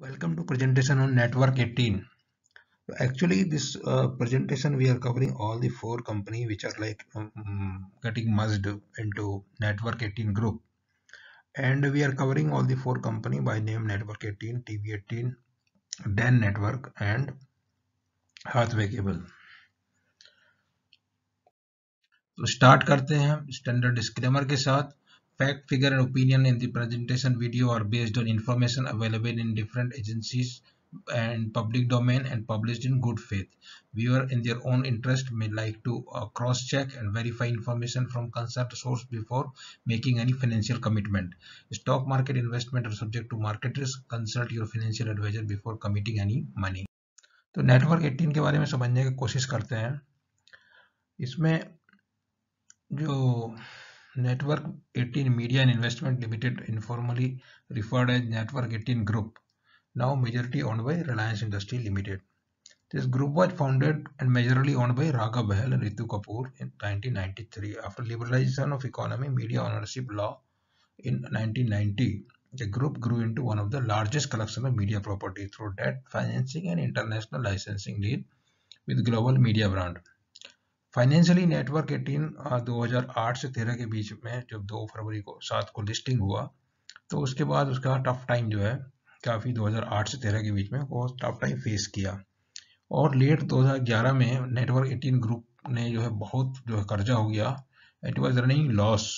Welcome to presentation on Network 18. Actually, this presentation we are covering all the four company which are like getting merged into Network 18 group, and we are covering all the four company by name Network 18, TV18, Dan Network, and Hathway Cable. तो start करते हैं standard disclaimer के साथ. Fact, figure, and opinion in the presentation video are based on information available in different agencies and public domain and published in good faith. Viewer in their own interest may like to cross-check and verify information from concerned source before making any financial commitment. Stock market investment are subject to market risk. Consult your financial advisor before committing any money. तो network 18 के बारे में समझने की कोशिश करते हैं. इसमें जो Network 18 Media and Investment Limited, informally referred as Network 18 Group, now majority owned by Reliance Industries Limited. This group was founded and majorly owned by Raghav Bahel and Ritu Kapoor in 1993. After liberalization of economy media ownership law in 1990, the group grew into one of the largest collection of media properties through debt financing and international licensing deal with global media brand. Financially network 18 2008 से 13 के बीच में जब 2 फरवरी को 7 को listing हुआ, तो उसके बाद उसका टफ टाइम जो है काफ़ी 2008 से 13 के बीच में वो टफ टाइम फेस किया. और लेट 2011 में नेटवर्क 18 ग्रुप ने जो है बहुत जो है कर्जा हो गया. It was running loss.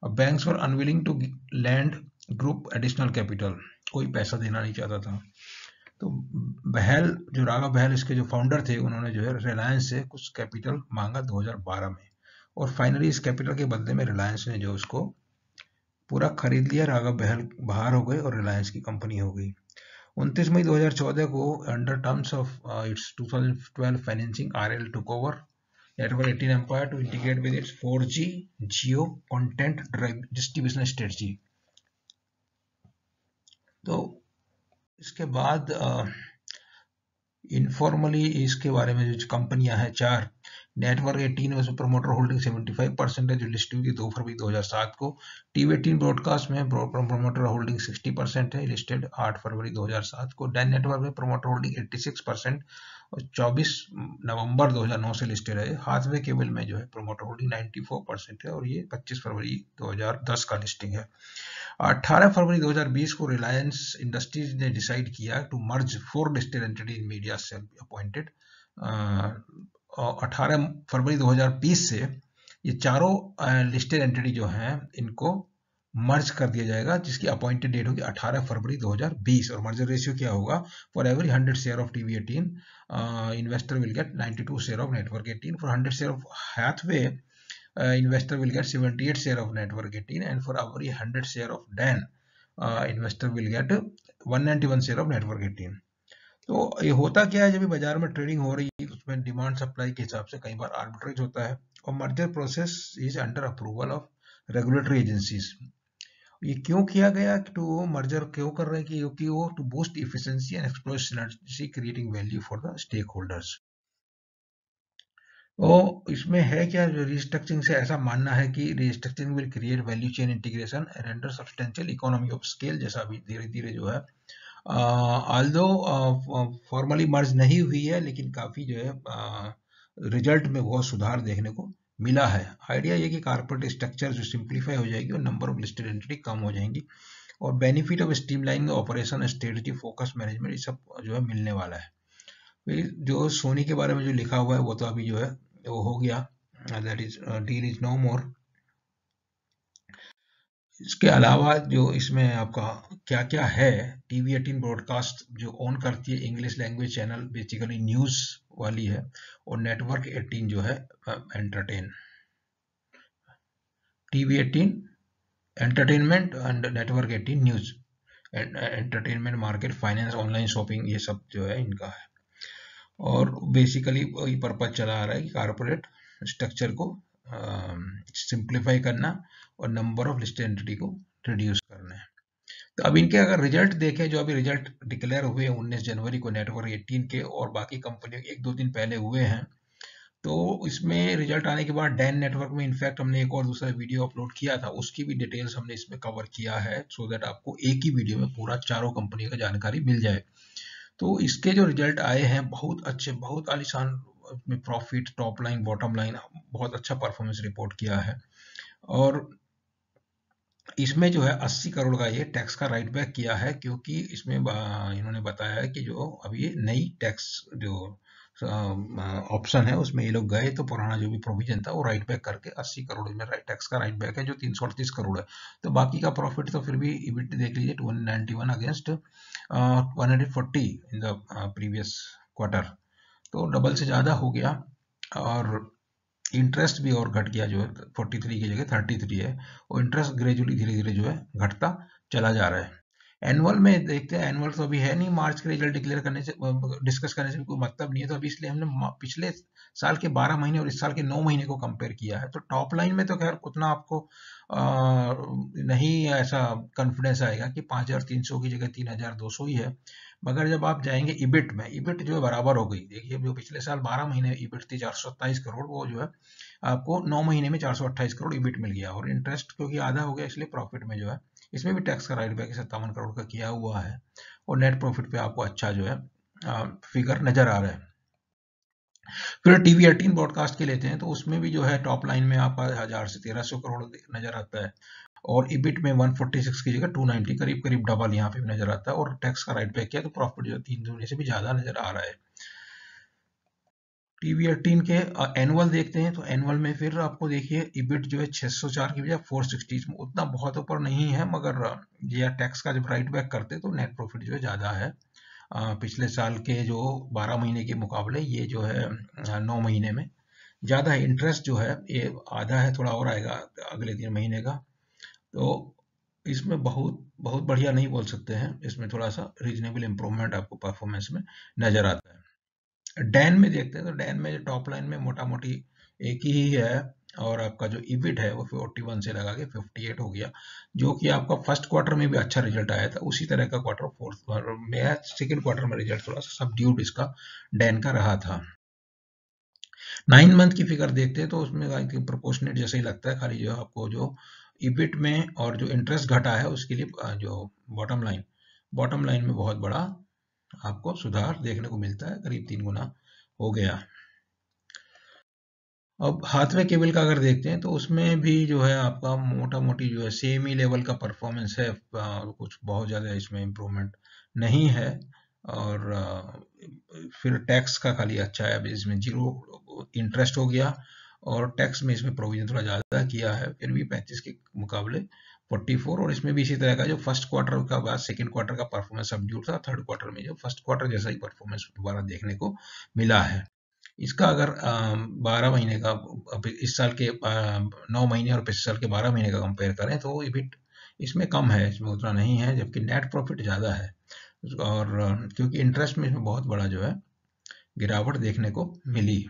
Banks were unwilling to lend group additional capital. कोई पैसा देना नहीं चाहता था. तो बहल जो राघव बहल इसके जो फाउंडर थे, उन्होंने जो है रिलायंस से कुछ कैपिटल मांगा 2012 में, और फाइनली इस कैपिटल के बदले में रिलायंस ने जो उसको पूरा खरीद लिया. राघव बहल बाहर हो गए और रिलायंस की कंपनी हो गई. 29 मई 2014 को under terms of its 2012 financing RL took over network 18 empire to integrate with its 4G Jio content distribution strategy. तो इसके बाद इनफॉर्मली इसके बारे में जो कंपनियां हैं 4, नेटवर्क 18 में प्रमोटर होल्डिंग 75% है जो लिस्ट हुई 2 फरवरी 2007 को. TV18 ब्रॉडकास्ट में प्रमोटर होल्डिंग 60% है, लिस्टेड 8 फरवरी 2007 को. डैन नेटवर्क में प्रमोटर होल्डिंग 86% और 24 नवंबर 2009 से लिस्टेड है. हाथवे केबल में जो है प्रमोटर होल्डिंग 94% है और ये 25 फरवरी 2010 का लिस्टिंग है. 18 फरवरी 2020 को रिलायंस इंडस्ट्रीज ने डिसाइड किया to merge 4 listed entity in media sale appointed. 18 फरवरी 2020 से ये चारों लिस्टेड एंटिटी जो हैं इनको मर्ज कर दिया जाएगा, जिसकी अपॉइंटेड डेट होगी 18 फरवरी 2020. और मर्जर रेशियो क्या होगा? For every 100 share of TV18 investor will get 92 share of network 18. For 100 share of Hathway investor will get 78 share of network 18, and for every 100 share of Dan investor will get 191 share of network 18. तो ये होता क्या है, जब भी बाजार में trading हो रही है उसमें डिमांड सप्लाई के हिसाब से कई बार आर्बिट्रेज होता है और merger process is under approval of regulatory agencies. ये क्यों किया गया, टू मर्जर क्यों कर रहे हैं? क्योंकि वो to boost efficiency and exploit synergy creating value for the stakeholders. तो इसमें है क्या, रिस्ट्रक्चरिंग से ऐसा मानना है कि restructuring will create value chain integration and render substantial economy of scale, जैसा अभी धीरे धीरे जो है ऑल्दो फॉर्मली मर्ज नहीं हुई है, लेकिन काफी जो है रिजल्ट में बहुत सुधार देखने को मिला है. आइडिया ये कि कारपोरेट स्ट्रक्चर जो सिंप्लीफाई हो जाएगी और नंबर ऑफ लिस्टेड एंटिटी कम हो जाएंगी और benefit of streamlining operation, strategy, focus management, ये सब जो है मिलने वाला है. जो सोनी के बारे में जो लिखा हुआ है वो तो अभी जो है वो हो गया, that is deal is no more. इसके अलावा जो इसमें आपका क्या क्या है, TV18 ब्रॉडकास्ट जो ओन करती है English language channel, basically news वाली है, और नेटवर्क 18 जो है entertain. TV18 entertainment and network 18 news, entertainment, market, finance, online shopping, ये सब जो है इनका है. और बेसिकली वही पर्पज चला आ रहा है कि कारपोरेट स्ट्रक्चर को सिंप्लीफाई करना और नंबर ऑफ लिस्टेड एंटिटी को रिड्यूस करना है. तो अब इनके अगर रिजल्ट देखें, जो अभी रिजल्ट डिक्लेयर हुए 19 जनवरी को नेटवर्क 18 के और बाकी कंपनियों के 1-2 दिन पहले हुए हैं, तो इसमें रिजल्ट आने के बाद डैन नेटवर्क में इनफैक्ट हमने एक और दूसरा वीडियो अपलोड किया था, उसकी भी डिटेल्स हमने इसमें कवर किया है, सो दैट आपको एक ही वीडियो में पूरा चारों कंपनी का जानकारी मिल जाए। तो इसके जो रिजल्ट आए हैं बहुत अच्छे, बहुत आलीशान में profit, top line, bottom line, बहुत अच्छा परफॉर्मेंस रिपोर्ट किया है। और इसमें जो है 80 करोड़ का ये टैक्स का राइट बैक किया है, क्योंकि इसमें इन्होंने बताया है कि जो अभी नई टैक्स जो ऑप्शन है उसमें ये लोग गए तो पुराना जो भी प्रोविजन था वो राइट बैक करके 80 करोड़ में टैक्स का राइट बैक है, जो 338 करोड़ है। तो बाकी का प्रॉफिट तो फिर भी इबिट देख लीजिए 291 against 140 in the previous quarter, तो डबल से ज्यादा हो गया। और इंटरेस्ट भी और घट गया, जो है 43 की जगह 33 है, और इंटरेस्ट ग्रेजुअली धीरे धीरे जो है घटता चला जा रहा है। एनुअल में देखते हैं, एनुअल तो अभी है नहीं, मार्च के रिजल्ट डिक्लेयर करने से, डिस्कस करने से कोई मतलब नहीं है, तो अभी इसलिए हमने पिछले साल के 12 महीने और इस साल के 9 महीने को कंपेयर किया है। तो टॉप लाइन में तो खैर उतना आपको नहीं ऐसा कॉन्फिडेंस आएगा कि 5300 की जगह 3200 ही है, मगर जब आप जाएंगे इबिट में, इबिट जो है बराबर हो गई। देखिए जो पिछले साल 12 महीने इबिट थी 427 करोड़, वो जो है आपको 9 महीने में 428 करोड़ इबिट मिल गया, और इंटरेस्ट क्योंकि आधा हो गया इसलिए प्रॉफिट में जो है इसमें भी टैक्स का राइट बैक 57 करोड़ का किया हुआ है, और नेट प्रॉफिट पे आपको अच्छा जो है फिगर नजर आ रहा है। फिर टीवी 18 ब्रॉडकास्ट के लेते हैं, तो उसमें भी जो है टॉप लाइन में आपका 1000 से 1300 करोड़ नजर आता है, और इबिट में 146 की जगह 290, करीब करीब डबल यहाँ पे भी नजर आता है, और टैक्स का राइट बैक किया तो प्रॉफिट जो है 3 दुगने से भी ज्यादा नजर आ रहा है। टीवी 18 के एनुअल देखते हैं, तो एनुअल में फिर आपको देखिए इबिट जो है 604 की बजाय 460, उतना बहुत ऊपर नहीं है, मगर ये टैक्स का जब राइट बैक करते तो नेट प्रॉफिट जो है ज्यादा है पिछले साल के जो 12 महीने के मुकाबले, ये जो है 9 महीने में ज्यादा है। इंटरेस्ट जो है ये आधा है, थोड़ा और आएगा अगले 3 महीने का, तो इसमें बहुत बहुत बढ़िया नहीं बोल सकते हैं, इसमें थोड़ा सा रीजनेबल इंप्रूवमेंट आपको परफॉर्मेंस में नजर आता है। डैन में देखते हैं, तो डैन में जो टॉप लाइन में मोटा मोटी एक ही है, और आपका जो इबिट है वो 41 से लगा के 58 हो गया, जो कि आपका फर्स्ट क्वार्टर में भी अच्छा रिजल्ट आया था, उसी तरह का क्वार्टर फोर्थ क्वार्टर में, सेकंड क्वार्टर में रिजल्ट थोड़ा सा सबड्यूड इसका डैन का रहा था। 9 मंथ की फिगर देखते हैं, तो उसमें आई थिंक प्रोपोर्शनेट जैसा ही लगता है, खाली जो आपको जो इबिट में और जो इंटरेस्ट घटा है उसके लिए जो बॉटम लाइन में बहुत बड़ा आपको सुधार देखने को मिलता है, करीब 3 गुना हो गया। अब हाथवे केबल का अगर देखते हैं, तो उसमें भी जो है आपका मोटा मोटी जो है सेम ही लेवल का परफॉर्मेंस है, कुछ बहुत ज्यादा इसमें इम्प्रूवमेंट नहीं है। और फिर टैक्स का खाली अच्छा है, अब इसमें जीरो इंटरेस्ट हो गया, और टैक्स में इसमें प्रोविजन थोड़ा ज्यादा किया है, फिर भी 35 के मुकाबले 44, और इसमें भी इसी तरह का जो फर्स्ट क्वार्टर का बाद सेकंड क्वार्टर का परफॉर्मेंस सबड्यूड था, थर्ड क्वार्टर में जो फर्स्ट क्वार्टर जैसा ही परफॉर्मेंस दोबारा देखने को मिला है। इसका अगर 12 महीने का, इस साल के 9 महीने और पिछले साल के 12 महीने का कंपेयर करें, तो इबिट इसमें कम है, इसमें उतना नहीं है, जबकि नेट प्रॉफिट ज्यादा है, और क्योंकि इंटरेस्ट में इसमें बहुत बड़ा जो है गिरावट देखने को मिली।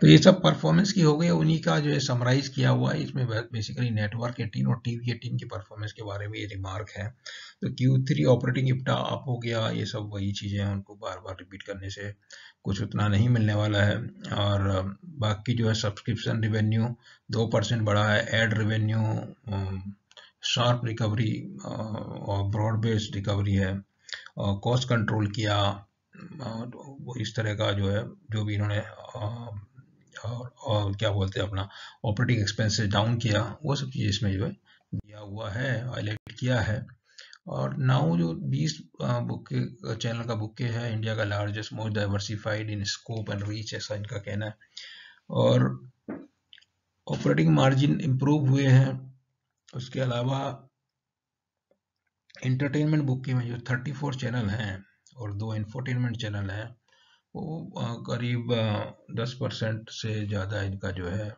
तो ये सब परफॉर्मेंस की हो गई, उन्हीं का जो है समराइज किया हुआ है इसमें, बेसिकली नेटवर्क 18 और टीवी 18 की परफॉर्मेंस के बारे में ये रिमार्क है। तो Q3 ऑपरेटिंग इप्टा अप हो गया, ये सब वही चीजें हैं, उनको बार बार रिपीट करने से कुछ उतना नहीं मिलने वाला है। और बाकी जो है सब्सक्रिप्शन रिवेन्यू 2% बढ़ा है, एड रेवेन्यू शार्प रिकवरी और ब्रॉड बेस्ड रिकवरी है, और कॉस्ट कंट्रोल किया, वो इस तरह का जो है जो भी इन्होंने और क्या बोलते हैं अपना ऑपरेटिंग एक्सपेंसेस डाउन किया, वो सब चीज़ इसमें जो है दिया हुआ है, हाईलाइट किया है। और नाउ जो 20 बुक के चैनल का बुक के है, इंडिया का largest most diversified in scope and reach, ऐसा इनका कहना है। और ऑपरेटिंग मार्जिन इंप्रूव हुए हैं। उसके अलावा एंटरटेनमेंट बुक के में जो 34 चैनल हैं और 2 इंफोटेनमेंट चैनल हैं, वो करीब 10% से ज़्यादा इनका जो है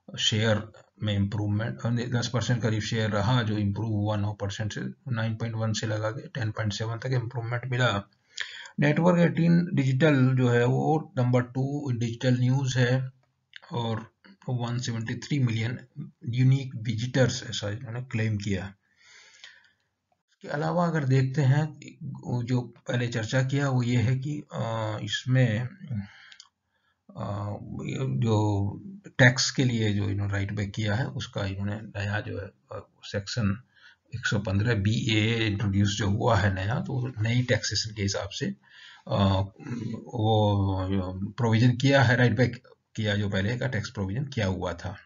शेयर में इम्प्रूवमेंट, 10% करीब शेयर रहा, जो इम्प्रूव हुआ 9% से 9.1 से लगा के 10.7 तक इम्प्रूवमेंट मिला। नेटवर्क 18 डिजिटल जो है वो नंबर 2 डिजिटल न्यूज़ है, और 173 मिलियन यूनिक विजिटर्स ऐसा इन्होंने क्लेम किया। के अलावा अगर देखते हैं, वो जो पहले चर्चा किया वो ये है कि इसमें जो टैक्स के लिए जो इन्होंने राइट बैक किया है, उसका इन्होंने नया जो है सेक्शन 115 BA इंट्रोड्यूस जो हुआ है नया, तो नई टैक्सेशन के हिसाब से वो प्रोविजन किया है, राइट बैक किया जो पहले का टैक्स प्रोविजन किया हुआ था।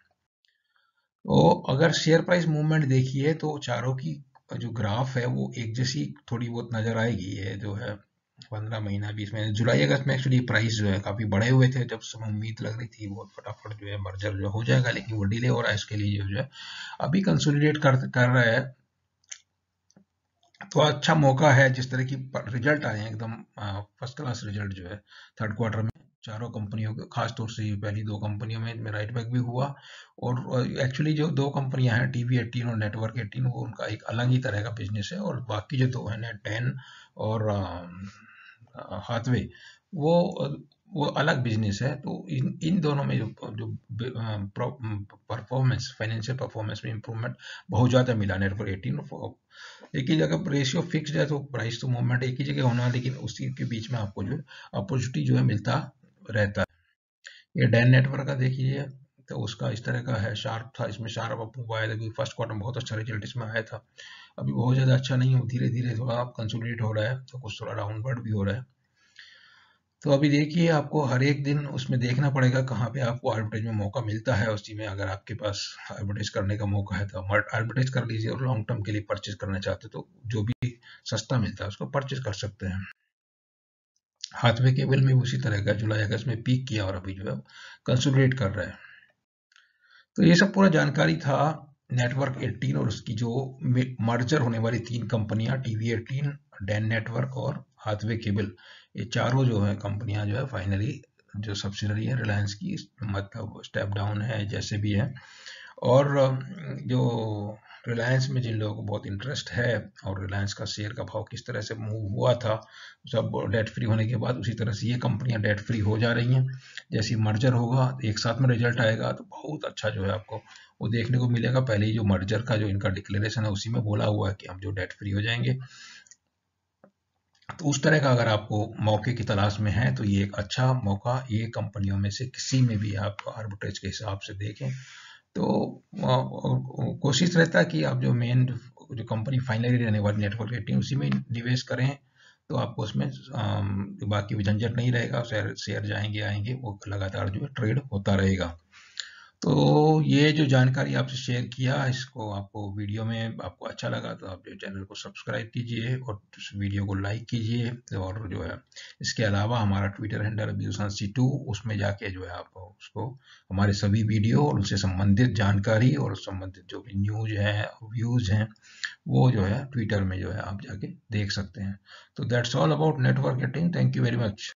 तो अगर शेयर प्राइस मूवमेंट देखिए तो चारों की जो ग्राफ है वो एक जैसी थोड़ी बहुत नजर आएगी। ये जो है 15 महीना 20 महीने, जुलाई अगस्त में एक्चुअली प्राइस जो है काफी बढ़े हुए थे, जब समय उम्मीद लग रही थी बहुत फटाफट जो है मर्जर जो हो जाएगा, लेकिन वो डिले हो रहा है। इसके लिए जो है अभी कंसोलिडेट कर रहा है, तो अच्छा मौका है। जिस तरह की रिजल्ट आए हैं एकदम फर्स्ट क्लास रिजल्ट जो है थर्ड क्वार्टर में चारों कंपनियों के, खास तौर से पहली दो कंपनियों में राइट बैक भी हुआ। और एक्चुअली जो दो कंपनियां हैं TV18 और नेटवर्क 18, वो उनका एक अलग ही तरह का बिजनेस है, और बाकी जो दो है नेट 10 और हाथवे, वो वो अलग बिजनेस है। तो इन दोनों में जो परफॉर्मेंस, फाइनेंशियल परफॉर्मेंस में इंप्रूवमेंट बहुत ज्यादा मिला नेटवर्क 18। एक ही जगह रेशियो फिक्स्ड है, तो प्राइस तो मूवमेंट एक ही जगह होना है, लेकिन उसी के बीच में आपको जो है अपॉर्चुनिटी जो है मिलता रहता है। ये डैन नेटवर्क का देखिए, तो उसका इस तरह का है, शार्प था, इसमें शार्प अप हुआ है, लेकिन फर्स्ट क्वार्टर में बहुत अच्छा रिजल्ट इसमें आया था। अभी बहुत ज्यादा अच्छा नहीं हो, धीरे धीरे थोड़ा कंसोलिडेट हो रहा है, तो कुछ थोड़ा डाउनवर्ड भी हो रहा है। तो अभी देखिए, आपको हर एक दिन उसमें देखना पड़ेगा कहाँ पे आपको आर्बिट्रेज में मौका मिलता है। उसी में अगर आपके पास आर्बिट्रेज करने का मौका है तो आर्बिट्रेज कर लीजिए, और लॉन्ग टर्म के लिए परचेज करना चाहते हो तो जो भी सस्ता मिलता है उसको परचेज कर सकते हैं। हाथवे केबल में उसी तरह का जुलाई अगस्त में पीक किया और अभी जो है कंसोलिडेट कर रहा है। तो ये सब पूरा जानकारी था नेटवर्क 18 और उसकी जो मर्जर होने वाली तीन कंपनियां, TV18, डैन नेटवर्क और हाथवे केबल। ये चारों जो है कंपनियां जो है फाइनली जो सब्सिडरी है रिलायंस की, मतलब स्टेप डाउन है जैसे भी है। और जो रिलायंस में जिन लोगों को बहुत इंटरेस्ट है, और रिलायंस का शेयर का भाव किस तरह से मूव हुआ था सब डेट फ्री होने के बाद, उसी तरह से ये कंपनियां डेट फ्री हो जा रही हैं। जैसे मर्जर होगा एक साथ में रिजल्ट आएगा तो बहुत अच्छा जो है आपको वो देखने को मिलेगा। पहले ही जो मर्जर का जो इनका डिक्लेरेशन है उसी में बोला हुआ है कि हम जो डेट फ्री हो जाएंगे। तो उस तरह का अगर आपको मौके की तलाश में है तो ये एक अच्छा मौका, ये कंपनियों में से किसी में भी आप आर्बिट्रेज के हिसाब से देखें। तो कोशिश रहता है कि आप जो मेन जो कंपनी फाइनली रहने वाली नेटवर्क 18 उसी में निवेश करें, तो आपको उसमें जो बाकी भी झंझट नहीं रहेगा। शेयर जाएंगे आएंगे, वो लगातार जो है ट्रेड होता रहेगा। तो ये जो जानकारी आपसे शेयर किया, इसको आपको वीडियो में आपको अच्छा लगा तो आप जो चैनल को सब्सक्राइब कीजिए और इस वीडियो को लाइक कीजिए। और जो है इसके अलावा हमारा ट्विटर हैंडल abushansi2, उसमें जाके जो है आप उसको हमारे सभी वीडियो और उनसे संबंधित जानकारी और संबंधित जो भी न्यूज है, व्यूज हैं, वो जो है ट्विटर में जो है आप जाके देख सकते हैं। तो that's all about network 18। Thank you very much.